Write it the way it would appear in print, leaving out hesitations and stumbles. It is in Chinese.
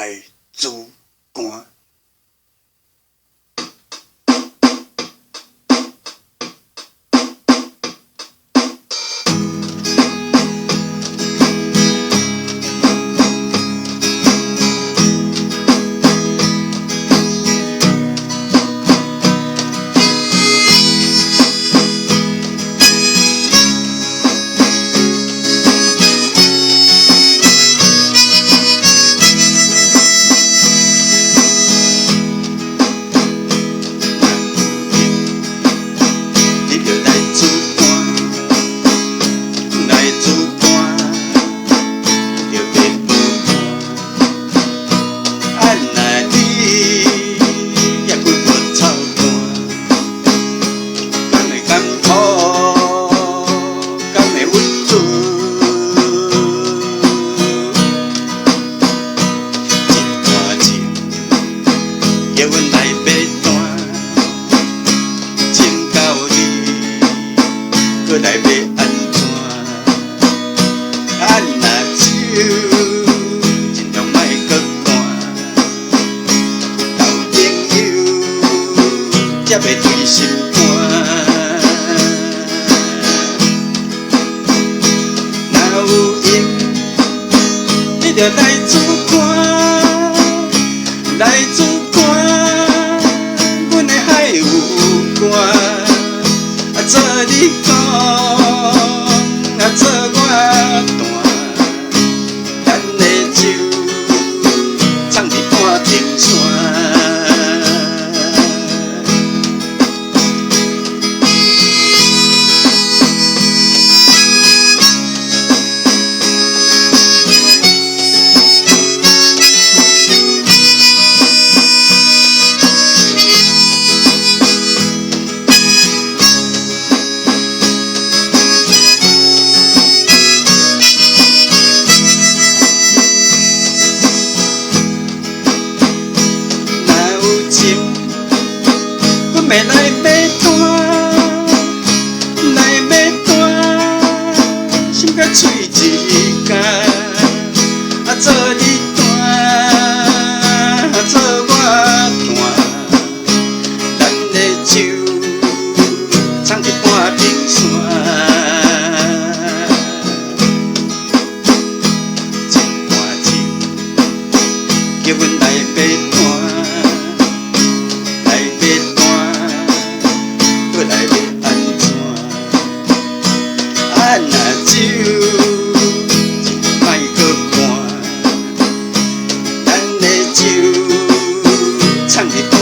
来自寒。叫阮来买单，请到你，搁来要安怎？按若手，尽量莫搁寒。交朋友，才袂对心肝。若有闲，你着来自寒，来自寒。 阮的海有寒，做你讲，做我弹，咱的酒藏伫半顶山。 阮要来买单，来买单，心甲嘴一干，做你弹，做我弹，咱的酒藏伫半冰山。一碗酒，叫阮来买单。 按若酒，莫搁寒，咱的酒藏伫。